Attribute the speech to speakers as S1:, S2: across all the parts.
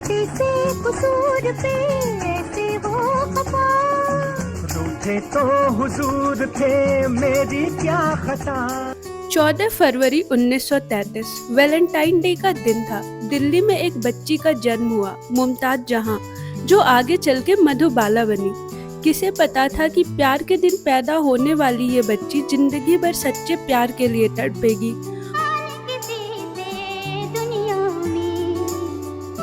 S1: छोटे से कसूर पे ऐसे वो खफा,
S2: रूठे तो हुजूर थे मेरी क्या खता।
S3: 14 फरवरी 1933 वैलेंटाइन डे का दिन था। दिल्ली में एक बच्ची का जन्म हुआ, मुमताज जहां, जो आगे चल के मधुबाला बनी। किसे पता था कि प्यार के दिन पैदा होने वाली ये बच्ची जिंदगी भर सच्चे प्यार के लिए तड़पेगी।
S1: किसी से दुनिया में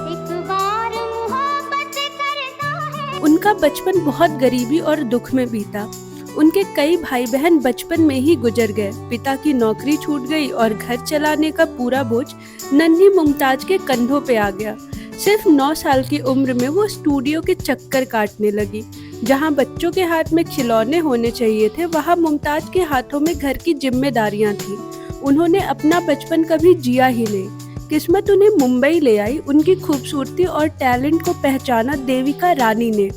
S1: एक बार मोहब्बत करता है।
S3: उनका बचपन बहुत गरीबी और दुख में बीता। उनके कई भाई बहन बचपन में ही गुजर गए। पिता की नौकरी छूट गई और घर चलाने का पूरा बोझ नन्ही मुमताज के कंधों पे आ गया। सिर्फ 9 साल की उम्र में वो स्टूडियो के चक्कर काटने लगी। जहां बच्चों के हाथ में खिलौने होने चाहिए थे, वहां मुमताज के हाथों में घर की जिम्मेदारियां थी। उन्होंने अपना बचपन कभी जिया ही नहीं। किस्मत उन्हें मुंबई ले आई। उनकी खूबसूरती और टैलेंट को पहचाना देविका रानी ने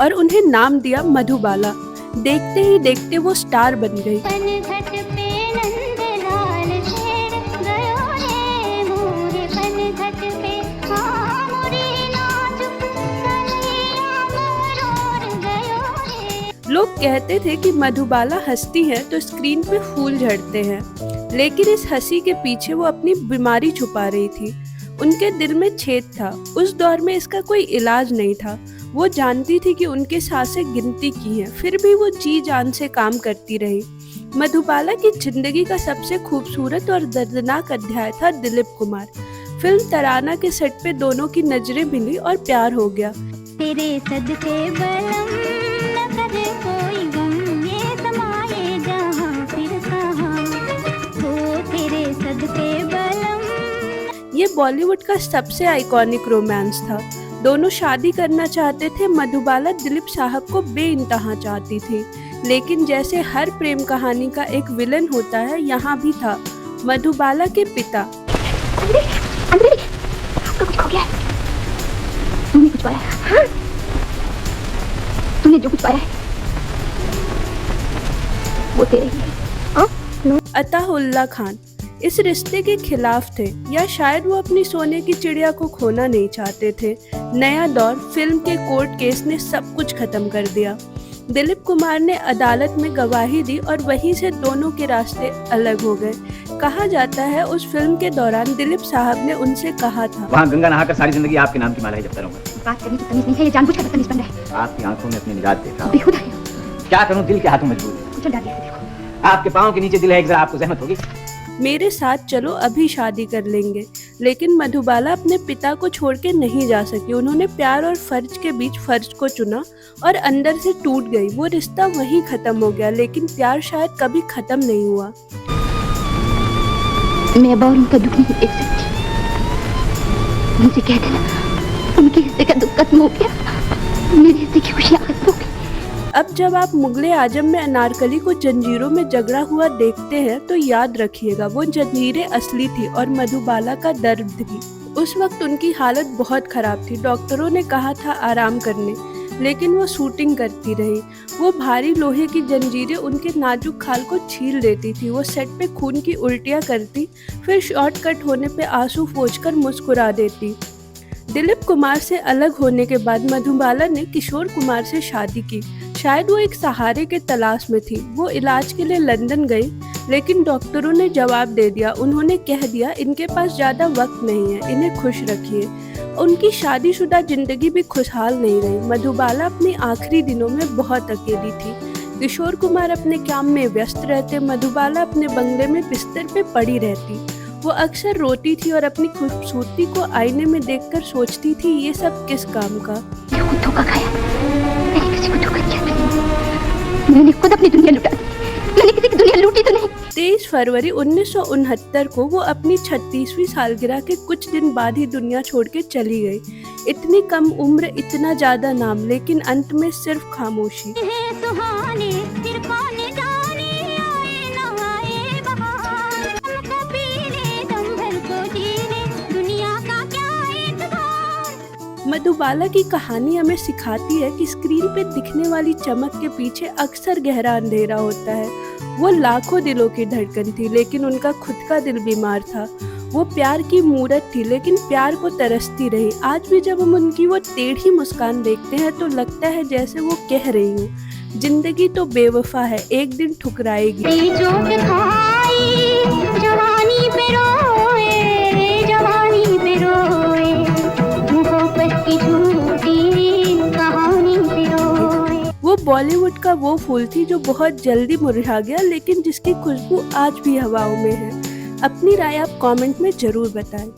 S3: और उन्हें नाम दिया मधुबाला। देखते ही देखते वो स्टार बन गई।
S1: पनघट पे नंदलाल छेड़ गयो रे मोरे, पनघट पे हाँ मोरे नाजुक कलियां मरोड़ गयो रे।
S3: लोग कहते थे कि मधुबाला हंसती है तो स्क्रीन पे फूल झड़ते हैं, लेकिन इस हंसी के पीछे वो अपनी बीमारी छुपा रही थी। उनके दिल में छेद था। उस दौर में इसका कोई इलाज नहीं था। वो जानती थी कि उनके सांसें गिनती की हैं, फिर भी वो जी जान से काम करती रही। मधुबाला की जिंदगी का सबसे खूबसूरत और दर्दनाक अध्याय था दिलीप कुमार। फिल्म तराना के सेट पे दोनों की नजरें मिली और प्यार हो गया।
S1: तेरे सदके बलम न करे कोई गम, ये समाये जहां फिर कहां हो तेरे सदके बलम।
S3: ये बॉलीवुड का सबसे आइकॉनिक रोमांस था। दोनों शादी करना चाहते थे। मधुबाला दिलीप साहब को बेइंतहा चाहती थी, लेकिन जैसे हर प्रेम कहानी का एक विलन होता है, यहाँ भी था। मधुबाला के पिता।
S1: अंजलि, आपका कुछ खो गया है। तुमने कुछ पाया है? हाँ? तुमने जो कुछ पाया है वो तेरे ही है। हाँ?
S3: अताउल्ला खान इस रिश्ते के खिलाफ थे, या शायद वो अपनी सोने की चिड़िया को खोना नहीं चाहते थे। नया दौर, फिल्म के कोर्ट केस ने सब कुछ खत्म कर दिया। दिलीप कुमार ने अदालत में गवाही दी और वहीं से दोनों के रास्ते अलग हो गए। कहा जाता है उस फिल्म के दौरान दिलीप साहब ने उनसे कहा था,
S4: वहाँ गंगा नहाकर सारी जिंदगी आपके नाम की माला ही जपता रहूंगा।
S1: बात करने की तमीज नहीं है, ये जानबूझकर बदतमीज बन रहा है।
S4: आपकी आंखों में अपनी निजात देख रहा हूँ।
S1: बेहुदा है।
S4: क्या करूँ, दिल के हाथों मजबूर है।
S1: कुचल डालिए इसे, देखो।
S4: आपके पाँव के नीचे दिल है, एक जरा आपको जहमत होगी।
S3: मेरे साथ चलो, अभी शादी कर लेंगे। लेकिन मधुबाला अपने पिता को छोड़ के नहीं जा सकी। उन्होंने प्यार और फर्ज के बीच फर्ज को चुना और अंदर से टूट गई। वो रिश्ता वहीं खत्म हो गया, लेकिन प्यार शायद कभी खत्म नहीं हुआ।
S1: मैं अब और उनका दुख नहीं देख सकती। मुझे कह देना उनके हिस्से का दुख खत्म हो गया, मेरे हिस्से की खुशियाँ खत्म हो गई।
S3: अब जब आप मुगले आजम में अनारकली को जंजीरों में जकड़ा हुआ देखते हैं तो याद रखिएगा, वो जंजीरें असली थी और मधुबाला का दर्द भी। उस वक्त उनकी हालत बहुत खराब थी। डॉक्टरों ने कहा था आराम करने, लेकिन वो शूटिंग करती रही। वो भारी लोहे की जंजीरें उनके नाजुक खाल को छील देती थी। वो सेट पे खून की उल्टियां करती, फिर शॉर्टकट होने पे आंसू पोंछकर मुस्कुरा देती। दिलीप कुमार से अलग होने के बाद मधुबाला ने किशोर कुमार से शादी की। शायद वो एक सहारे के तलाश में थी। वो इलाज के लिए लंदन गई, लेकिन डॉक्टरों ने जवाब दे दिया। उन्होंने कह दिया इनके पास ज़्यादा वक्त नहीं है, इन्हें खुश रखिए। उनकी शादीशुदा जिंदगी भी खुशहाल नहीं रही। मधुबाला अपने आखिरी दिनों में बहुत अकेली थी। किशोर कुमार अपने काम में व्यस्त रहते। मधुबाला अपने बंगले में बिस्तर पे पड़ी रहती। वो अक्सर रोती थी और अपनी खूबसूरती को आईने में देखकर सोचती थी, ये सब किस काम का।
S1: धोखा खाया, मैंने किसी को धोखा किया नहीं। मैंने खुद अपनी दुनिया लुटा दी, मैंने किसी की दुनिया लूटी तो नहीं।
S3: 23 फरवरी 1969 को वो अपनी 36वीं सालगिरह के कुछ दिन बाद ही दुनिया छोड़ के चली गई। इतनी कम उम्र, इतना ज्यादा नाम, लेकिन अंत में सिर्फ खामोशी। मधुबाला की कहानी हमें सिखाती है कि स्क्रीन पे दिखने वाली चमक के पीछे अक्सर गहरा अंधेरा होता है। वो लाखों दिलों की धड़कन थी, लेकिन उनका खुद का दिल बीमार था। वो प्यार की मूरत थी, लेकिन प्यार को तरसती रही। आज भी जब हम उनकी वो टेढ़ी मुस्कान देखते हैं तो लगता है जैसे वो कह रही हूँ, जिंदगी तो बेवफा है, एक दिन ठुकराएगी।
S1: जवानी पे रोए, जवानी पे रोए, मोहब्बत की झूठी कहानी पे रोए।
S3: वो बॉलीवुड का वो फूल थी जो बहुत जल्दी मुरझा गया, लेकिन जिसकी खुशबू आज भी हवाओं में है। अपनी राय आप कमेंट में जरूर बताएं।